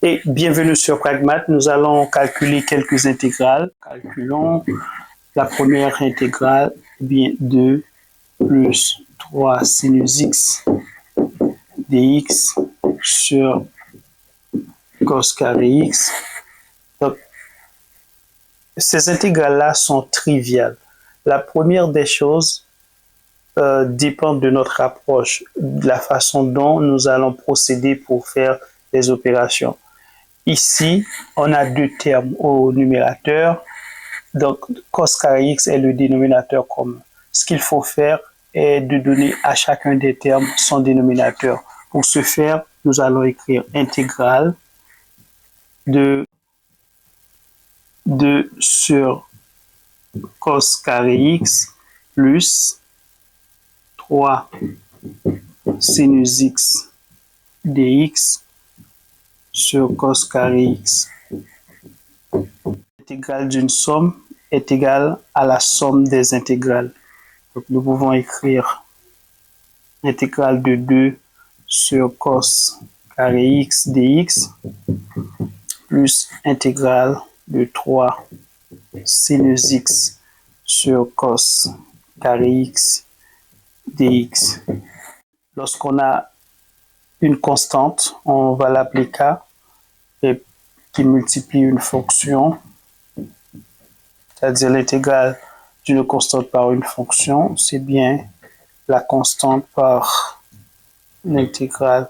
Et bienvenue sur Pragmat. Nous allons calculer quelques intégrales. Calculons la première intégrale, bien 2 plus 3 sinus x dx sur cos carré x. Donc, ces intégrales-là sont triviales. La première des choses dépend de notre approche, de la façon dont nous allons procéder pour faire les opérations. Ici, on a deux termes au numérateur. Donc, cos carré x est le dénominateur commun. Ce qu'il faut faire est de donner à chacun des termes son dénominateur. Pour ce faire, nous allons écrire intégrale de 2 sur cos carré x plus 3 sinus x dx sur cos carré x. L'intégrale d'une somme est égale à la somme des intégrales. Donc, nous pouvons écrire l'intégrale de 2 sur cos carré x dx plus intégrale de 3 sinus x sur cos carré x dx. Lorsqu'on a une constante, on va l'appeler k, et qui multiplie une fonction, c'est-à-dire l'intégrale d'une constante par une fonction, c'est bien la constante par l'intégrale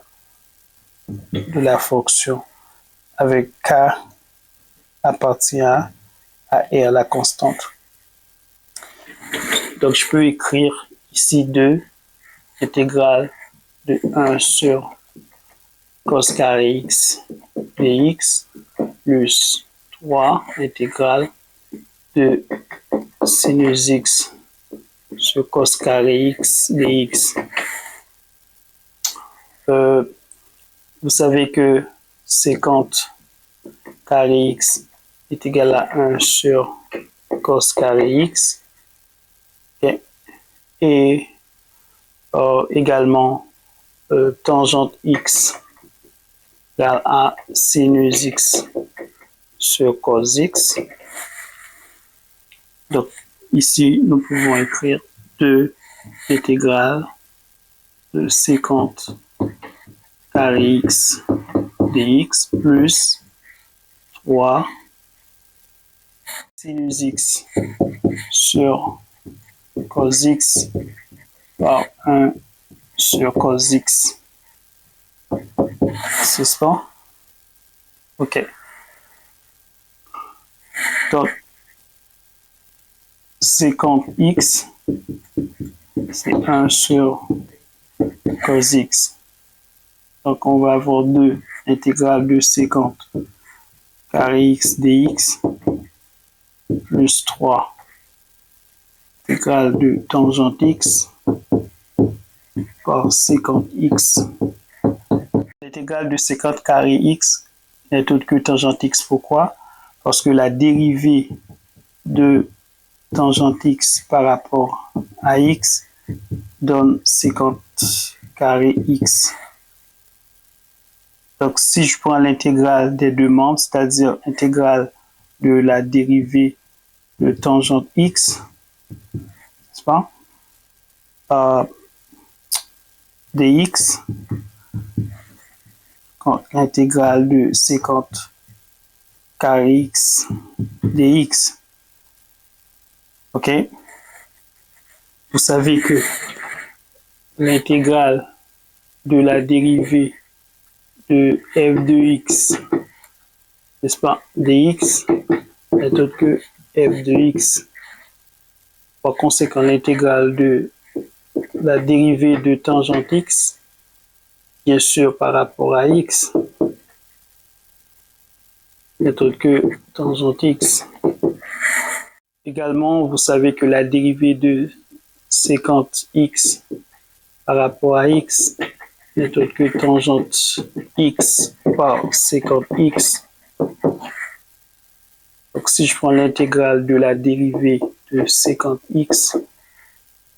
de la fonction, avec k appartient à r, la constante. Donc, je peux écrire ici 2 intégrale de 1 sur cos carré x dx plus 3 intégrale de sinus x sur cos carré x dx. Vous savez que 50 carré x est égal à 1 sur cos carré x. Et également tangente x égale à sinus x sur cos x. Donc ici, nous pouvons écrire 2 intégrales de 50 carré x dx plus 3 sinus x sur cos x par 1 sur cos x. C'est ça? Ok. Donc, 50x, c'est 1 sur cos x. Donc, on va avoir 2 intégrales de 50 carré x dx plus 3 intégrale de tangente x par 50x. L'intégrale de 50 carré x n'est autre que tangente x. Pourquoi? Parce que la dérivée de tangente x par rapport à x donne 50 carré x. Donc, si je prends l'intégrale des deux membres, c'est-à-dire intégrale de la dérivée de tangente x, n'est-ce pas? Dx, l'intégrale de 50 carré x dx. Ok? Vous savez que l'intégrale de la dérivée de f de x, n'est-ce pas, dx, est autre que f de x. Par conséquent, l'intégrale de la dérivée de tangente x, bien sûr par rapport à x, n'est autre que tangente x. Également, vous savez que la dérivée de 50x par rapport à x n'est autre que tangente x par 50x. Donc, si je prends l'intégrale de la dérivée de 50x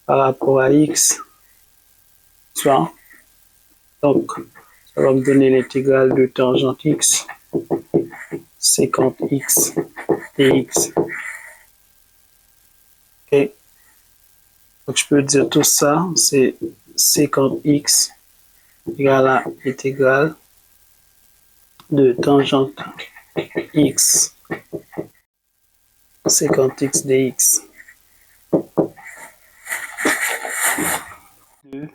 par rapport à x, ça, donc, ça va me donner l'intégrale de tangente x sécante x dx. Ok. Donc, je peux dire tout ça, c'est sécante x égale à intégrale de tangente x sécante x dx de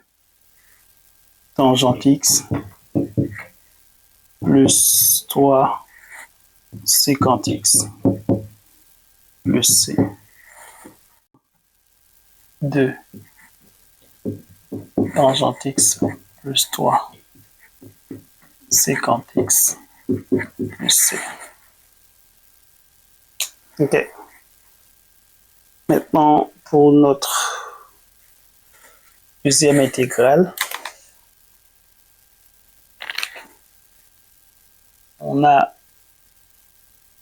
tangente x plus 3 sécante x plus c de tangente x plus 3 sécante x plus c. Ok. Maintenant, pour notre deuxième intégrale, on a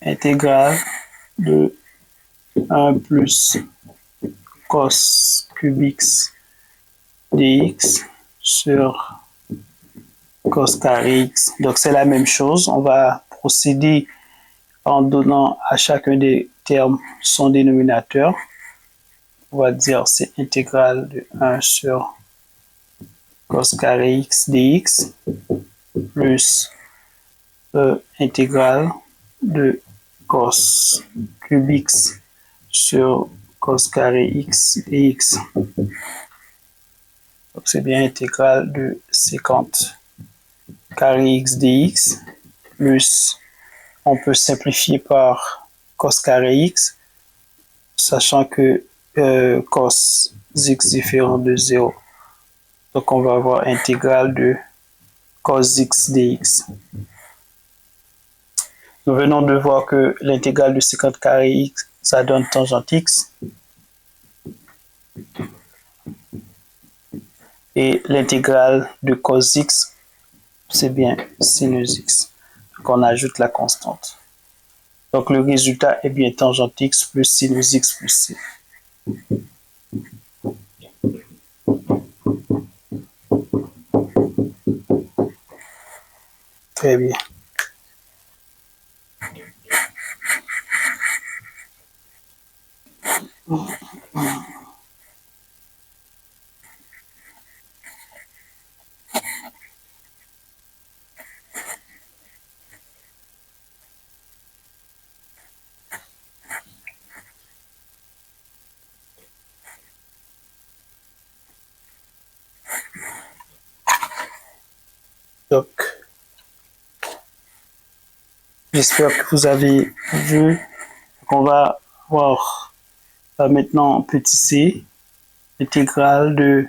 intégrale de 1 plus cos cube x dx sur cos carré x. Donc, c'est la même chose. On va procéder en donnant à chacun des termes son dénominateur. On va dire c'est intégrale de 1 sur cos carré x dx plus intégrale de cos cube x sur cos carré x dx. Donc c'est bien intégrale de sécante carré x dx plus, on peut simplifier par cos carré x, sachant que cos x différent de 0. Donc on va avoir intégrale de cos x dx. Nous venons de voir que l'intégrale de sécante carré x, ça donne tangente x. Et l'intégrale de cos x, c'est bien sinus x. Donc on ajoute la constante. Donc le résultat est bien tangente x plus sinus x plus c. Très bien. Donc, j'espère que vous avez vu. On va voir maintenant petit c, intégrale de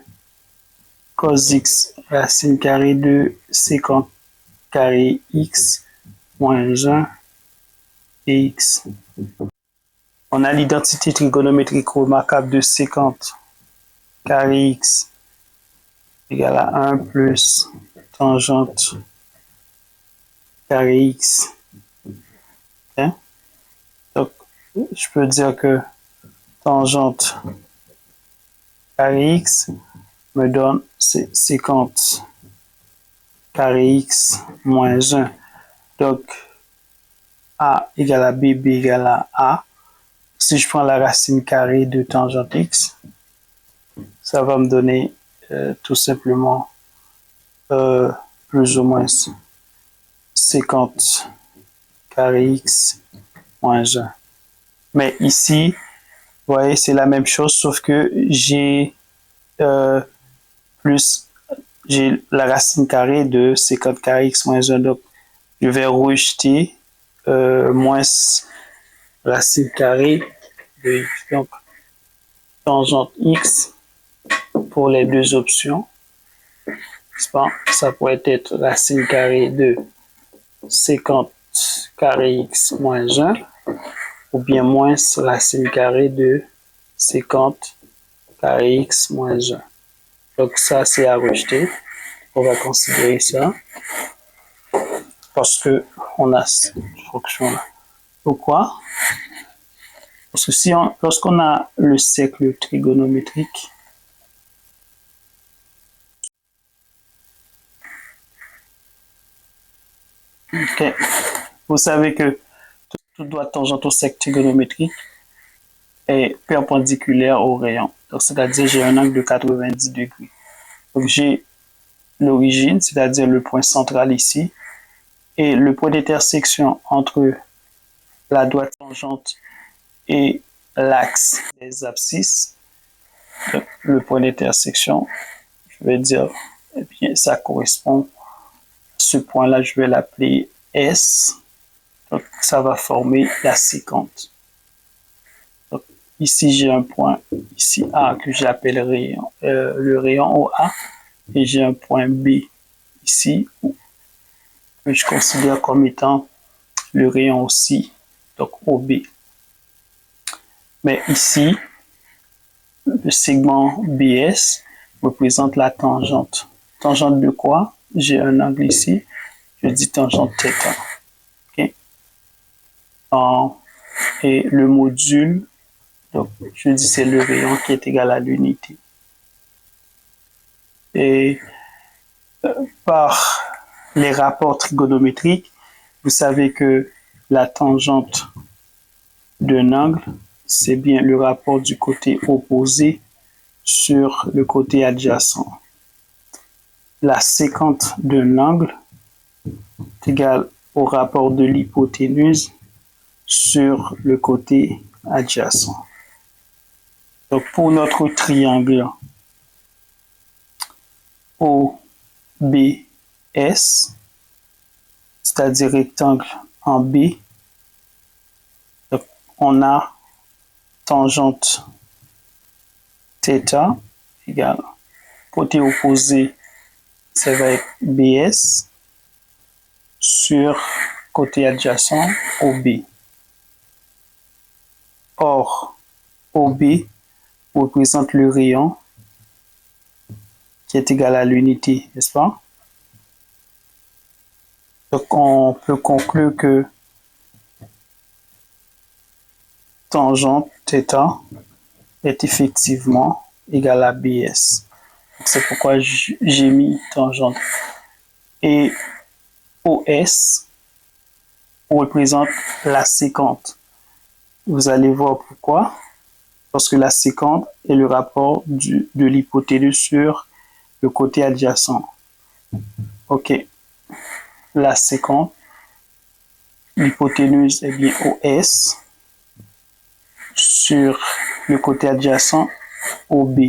cos x racine carrée de sécante carré x moins 1 dx. On a l'identité trigonométrique remarquable de sécante carré x égale à 1 plus tangente carré x. Okay? Donc, je peux dire que tangente carré x me donne sécante carré x moins 1. Donc, a égale à b, b égale à a. Si je prends la racine carrée de tangente x, ça va me donner tout simplement plus ou moins sécante carré x moins 1. Mais ici, vous voyez, c'est la même chose, sauf que j'ai la racine carrée de sécante carré x moins 1. Donc, je vais rejeter moins racine carrée de x. Donc, tangente x pour les deux options. Ça pourrait être racine carrée de sécante carré x moins 1 ou bien moins racine carrée de sécante carré x moins 1. Donc ça, c'est à rejeter. On va considérer ça parce que on a cette fonction-là. Pourquoi? Parce que lorsqu'on a le cercle trigonométrique, okay, vous savez que toute droite tangente au cercle trigonométrique est perpendiculaire au rayon. Donc, c'est-à-dire j'ai un angle de 90 degrés. Donc, j'ai l'origine, c'est-à-dire le point central ici, et le point d'intersection entre la droite tangente et l'axe des abscisses. Donc, le point d'intersection, je vais dire, eh bien, ça correspond à ce point-là, je vais l'appeler S. Donc, ça va former la séquente. Donc, ici, j'ai un point, ici A, que j'appelle le rayon OA, et j'ai un point B, ici, que je considère comme étant le rayon aussi, donc OB. Mais ici, le segment BS représente la tangente. Tangente de quoi? J'ai un angle ici, je dis tangente θ. Okay? Et le module, donc je dis c'est le rayon qui est égal à l'unité. Et par les rapports trigonométriques, vous savez que la tangente d'un angle, c'est bien le rapport du côté opposé sur le côté adjacent. La séquente d'un angle est égale au rapport de l'hypoténuse sur le côté adjacent. Donc, pour notre triangle OBS, c'est-à-dire rectangle en B, donc on a tangente θ égale côté opposé, ça va être BS sur côté adjacent OB. Or, OB représente le rayon qui est égal à l'unité, n'est-ce pas? Donc, on peut conclure que tangente θ est effectivement égal à BS. C'est pourquoi j'ai mis tangente. Et OS représente la séquente. Vous allez voir pourquoi. Parce que la séquente est le rapport de l'hypoténuse sur le côté adjacent. OK. La séquente, l'hypoténuse est bien OS sur le côté adjacent OB.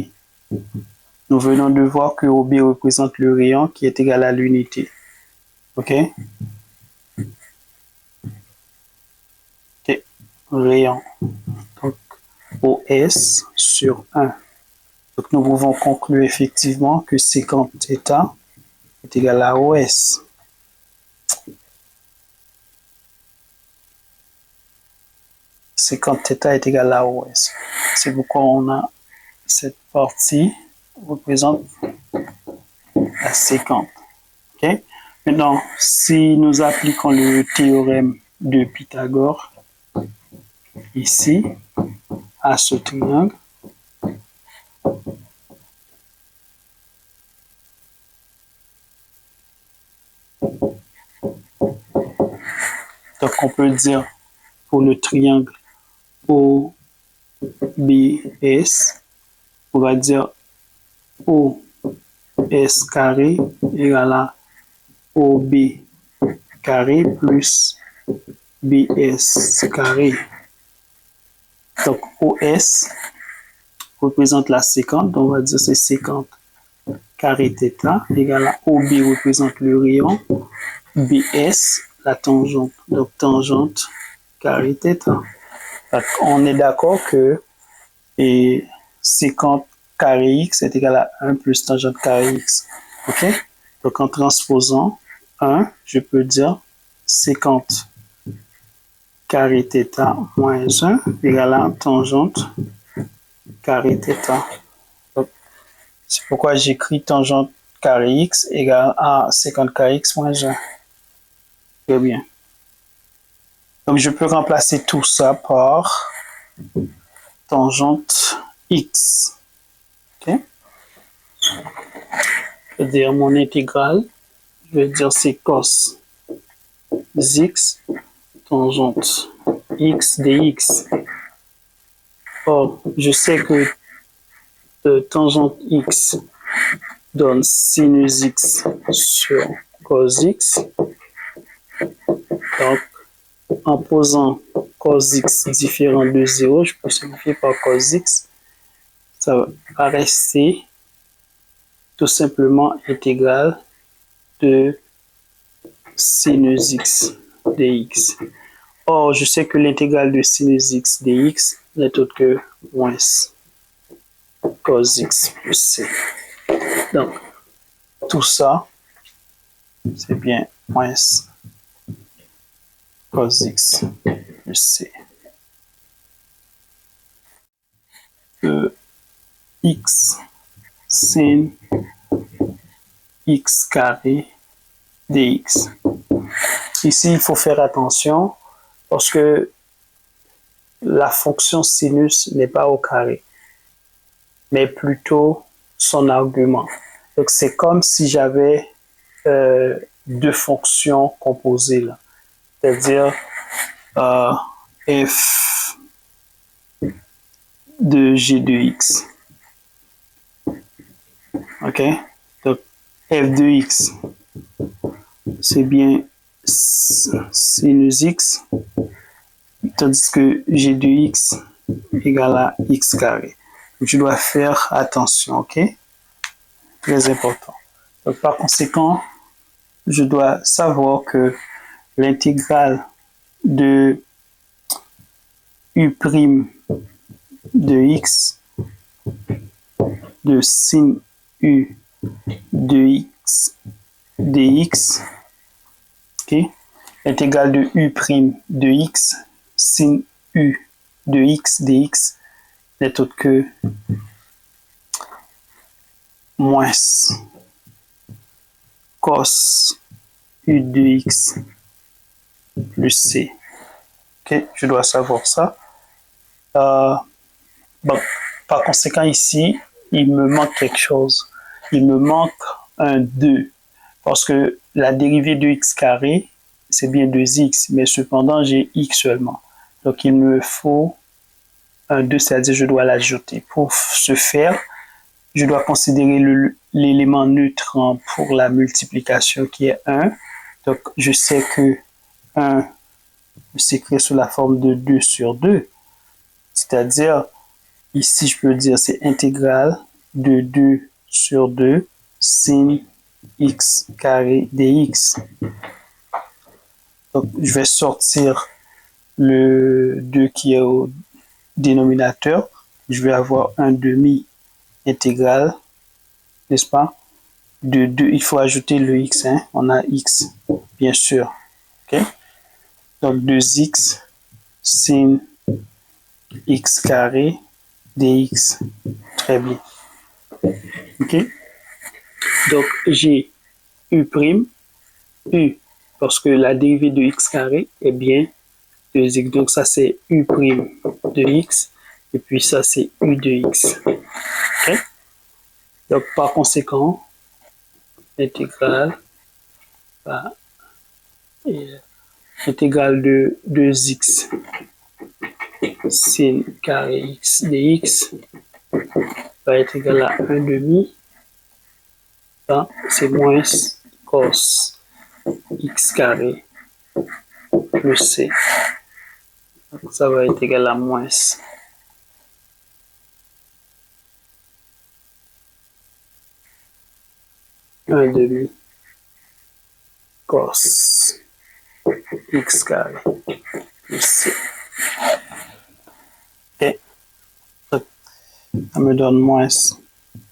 Nous venons de voir que OB représente le rayon qui est égal à l'unité. OK? OK. Rayon. Donc, OS sur 1. Donc, nous pouvons conclure effectivement que séquente θ est égal à OS. Séquente θ est égal à OS. C'est pourquoi on a cette partie représente la séquente. Okay? Maintenant, si nous appliquons le théorème de Pythagore ici à ce triangle, donc on peut dire pour le triangle OBS, on va dire OS carré égale à OB carré plus BS carré. Donc OS représente la séquente, donc on va dire c'est séquente carré θ égale à OB représente le rayon, BS la tangente, donc tangente carré θ. On est d'accord que séquente carré x est égal à 1 plus tangente carré x. OK? Donc en transposant 1, je peux dire séquente carré θ moins 1 égale à tangente carré θ. C'est pourquoi j'écris tangente carré x égale à séquente carré x moins 1. Très bien. Donc je peux remplacer tout ça par tangente x. OK? Je vais dire mon intégrale. Je vais dire c'est cos x tangente x dx. Or, je sais que tangente x donne sinus x sur cos x. Donc, en posant cos x différent de 0, je peux simplifier par cos x. Ça va rester tout simplement intégral de sinus x dx. Or, je sais que l'intégrale de sinus x dx n'est autre que moins cos x plus c. Donc, tout ça, c'est bien moins cos x plus c. X sin x carré dx. Ici, il faut faire attention parce que la fonction sinus n'est pas au carré, mais plutôt son argument. Donc, c'est comme si j'avais deux fonctions composées là. C'est-à-dire f de g de x. OK? Donc, f de x, c'est bien sinus x, tandis que g de x égale à x carré. Donc, je dois faire attention, OK? Très important. Donc, par conséquent, je dois savoir que l'intégrale de u' de x de sin u de x dx, okay, l'intégrale de u' de x sin u de x dx n'est autre que moins cos u de x plus c. Okay, je dois savoir ça. Bon, par conséquent, ici, il me manque quelque chose. Il me manque un 2. Parce que la dérivée de x carré, c'est bien 2x, mais cependant, j'ai x seulement. Donc, il me faut un 2, c'est-à-dire je dois l'ajouter. Pour ce faire, je dois considérer l'élément neutre pour la multiplication qui est 1. Donc, je sais que 1 s'écrit sous la forme de 2 sur 2. C'est-à-dire, ici, je peux dire c'est intégrale de 2 sur 2 sin x carré dx. Donc, je vais sortir le 2 qui est au dénominateur. Je vais avoir un demi intégral, n'est-ce pas? De 2, il faut ajouter le x. Hein? On a x, bien sûr. Okay? Donc, 2x sin x carré dx. Très bien. OK? Donc, j'ai u', u, parce que la dérivée de x carré est bien 2x. Donc, ça, c'est u' de x. Et puis, ça, c'est u de x. OK? Donc, par conséquent, l'intégrale intégrale de 2x sin carré x dx va être égal à 1 demi. C'est moins cos x carré plus c. Donc, ça va être égal à moins 1 demi cos x carré plus c. OK. Donc, ça me donne moins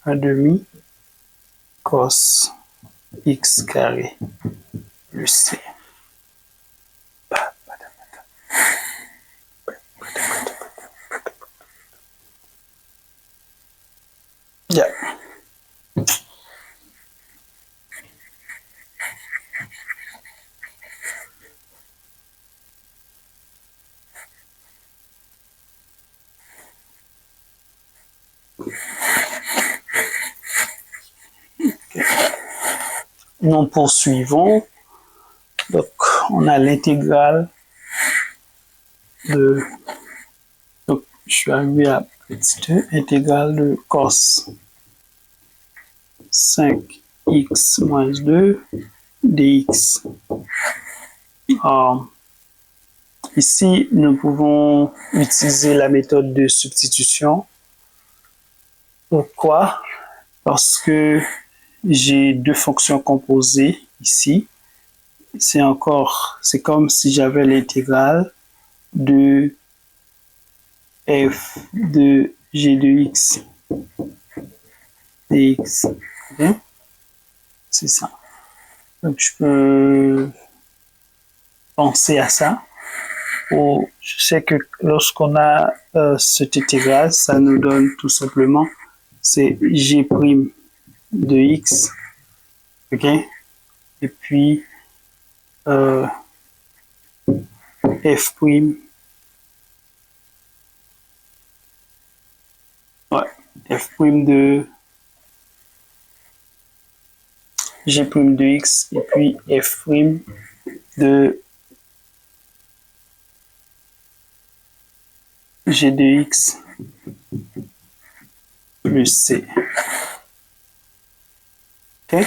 1 demi cos x carré plus c. Yeah. Okay. Nous poursuivons. Donc, on a l'intégrale de... Donc, je suis arrivé à petit e intégrale de cos 5x moins 2 dx. Ici, nous pouvons utiliser la méthode de substitution. Pourquoi? Parce que j'ai deux fonctions composées ici. C'est comme si j'avais l'intégrale de f de g de x dx. Okay? C'est ça. Donc, je peux penser à ça. Je sais que lorsqu'on a cette intégrale, ça nous donne tout simplement, c'est g' de x, ok? Et puis f', f' de g' de x, et puis f' de g de x plus c. Ok?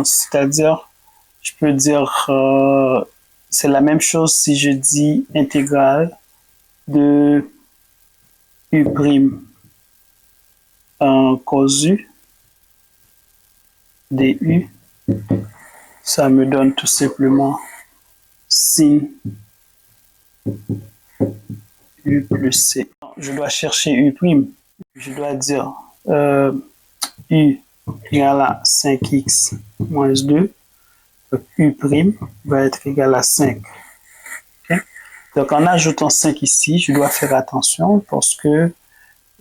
C'est-à-dire, je peux dire, c'est la même chose si je dis intégrale de u' en cos u du, ça me donne tout simplement sin u plus c. Je dois chercher u'. Je dois dire u égale à 5x moins 2. Donc u' va être égal à 5. Okay? Donc en ajoutant 5 ici, je dois faire attention parce que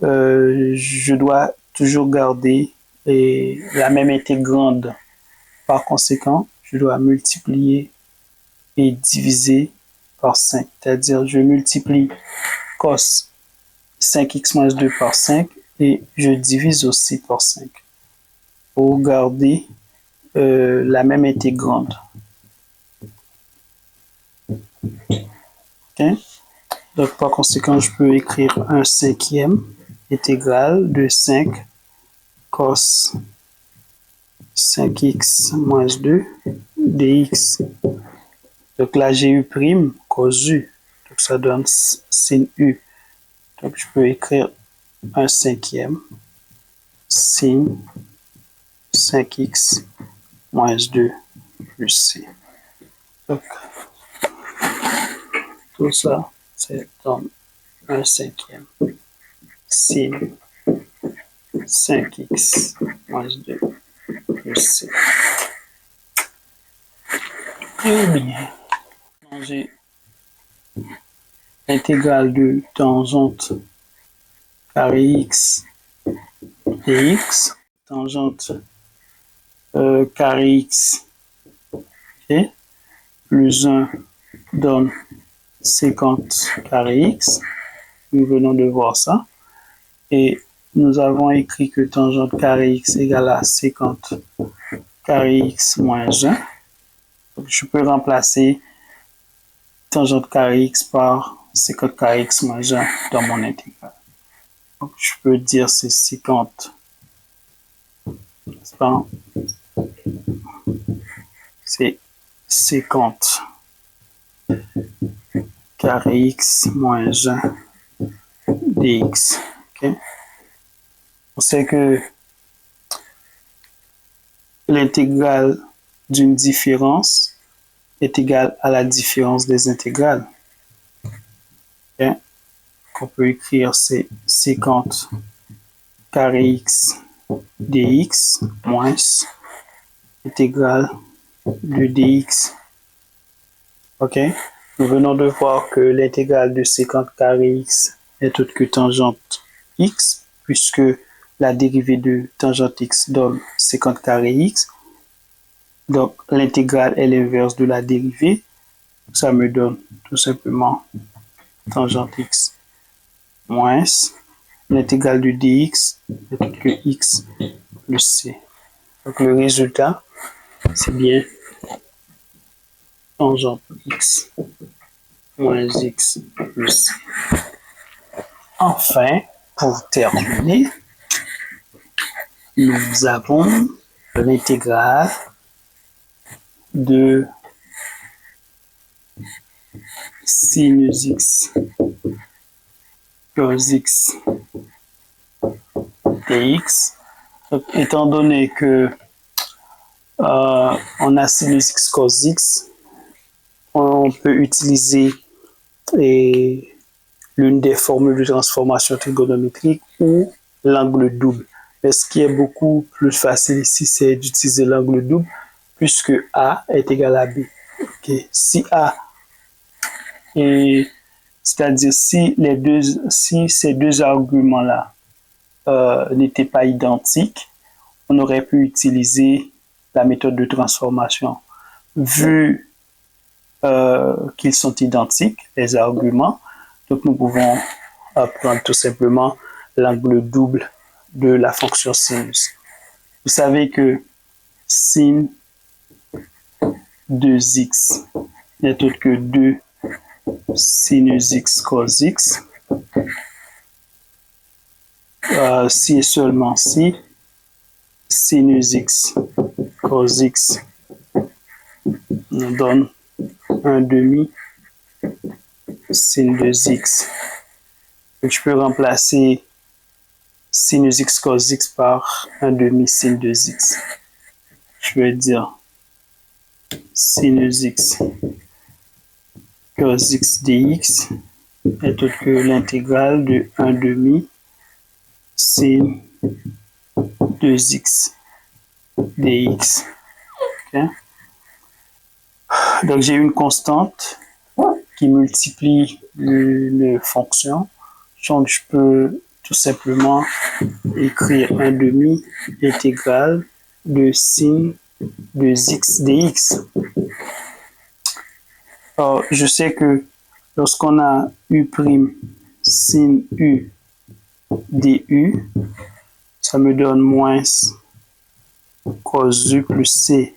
je dois toujours garder la même intégrande. Par conséquent, je dois multiplier et diviser par 5. C'est-à-dire, je multiplie cos 5x moins 2 par 5 et je divise aussi par 5 pour garder la même intégrande. Okay? Donc, par conséquent, je peux écrire un cinquième intégrale de 5 cos 5x moins 2 dx. Donc là, j'ai u', cos u. Donc ça donne sin u. Donc je peux écrire un cinquième sin 5x moins 2 plus c. Donc tout ça, c'est donne un cinquième sin 5x moins 2 plus c. Très bien. J'ai l'intégrale de tangente carré x dx, tangente carré x, okay, plus 1 donne 50 carré x. Nous venons de voir ça. Et nous avons écrit que tangente carré x égale à 50 carré x moins 1. Donc, je peux remplacer tangente carré x par 50 carré x moins 1 dans mon intégrale. Donc, je peux dire c'est 50. C'est 50 carré x moins 1 dx. Okay? On sait que l'intégrale d'une différence est égale à la différence des intégrales. Okay? On peut écrire c'est 50 carré x dx moins intégrale de dx. Ok? Nous venons de voir que l'intégrale de 50 carré x est autre que tangente x, puisque la dérivée de tangente x donne 50 carré x. Donc, l'intégrale est l'inverse de la dérivée. Ça me donne tout simplement tangente x moins l'intégrale de dx est autre que x plus c. Donc, le résultat, c'est bien tangente x moins x plus c. Enfin, pour terminer, nous avons l'intégrale de sinus x cos x dx. Donc, étant donné que on a sinus x cos x, on peut utiliser l'une des formules de transformation trigonométrique ou l'angle double. Mais ce qui est beaucoup plus facile ici, c'est d'utiliser l'angle double puisque A est égal à B. Okay. Si A est, c'est-à-dire si ces deux arguments-là n'étaient pas identiques, on aurait pu utiliser la méthode de transformation. Vu qu'ils sont identiques, les arguments, donc nous pouvons prendre tout simplement l'angle double de la fonction sinus. Vous savez que sin 2x n'est autre que 2 sinus x cos x. Si et seulement si sinus x cos x nous donne 1 demi sin 2x. Donc, je peux remplacer sinus x cos x par 1 demi sin 2x. Je vais dire sinus x cos x dx est autre que l'intégrale de 1 demi sin 2x dx. Okay. Donc j'ai une constante qui multiplie une fonction. Donc je peux tout simplement écrire 1 demi intégrale de sin 2x dx. Alors, je sais que lorsqu'on a u' sin u du, ça me donne moins cos u plus c.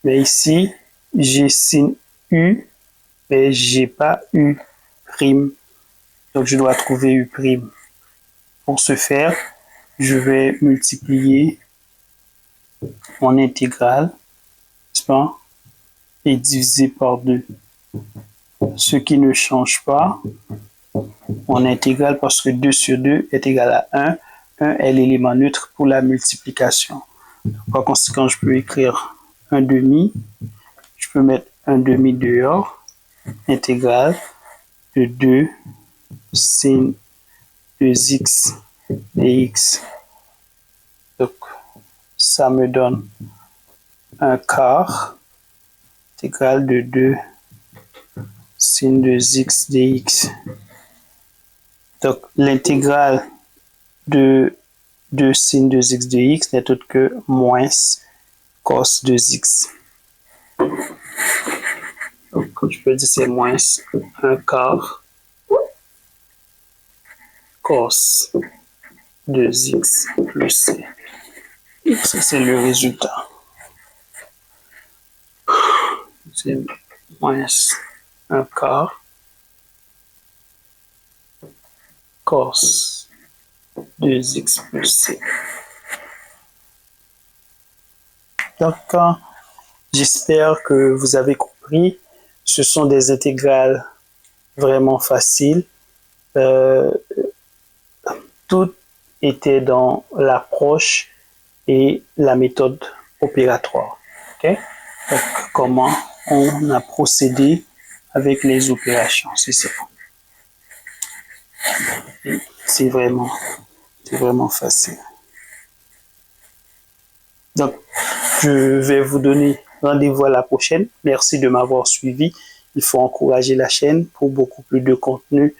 Mais ici, j'ai sin u, mais j'ai pas u'. Donc, je dois trouver u'. Pour ce faire, je vais multiplier mon intégrale, n'est-ce pas, et diviser par 2. Ce qui ne change pas mon intégrale parce que 2 sur 2 est égal à 1. 1 est l'élément neutre pour la multiplication. Par conséquent, je peux écrire 1 demi. Je peux mettre 1 demi dehors. Intégrale de 2 sin 2x dx. Donc, ça me donne un quart. Intégrale de 2 sin 2x dx. Donc, l'intégrale de 2 sin 2x dx n'est autre que moins cos 2x. Donc, je peux dire c'est moins un quart cos 2x plus c. Ça, c'est le résultat. C'est moins un quart cos 2x plus c. Donc, j'espère que vous avez compris. Ce sont des intégrales vraiment faciles. Tout était dans l'approche et la méthode opératoire. Okay? Donc, comment on a procédé avec les opérations, c'est ça. C'est vraiment facile. Donc, je vais vous donner rendez-vous à la prochaine. Merci de m'avoir suivi. Il faut encourager la chaîne pour beaucoup plus de contenu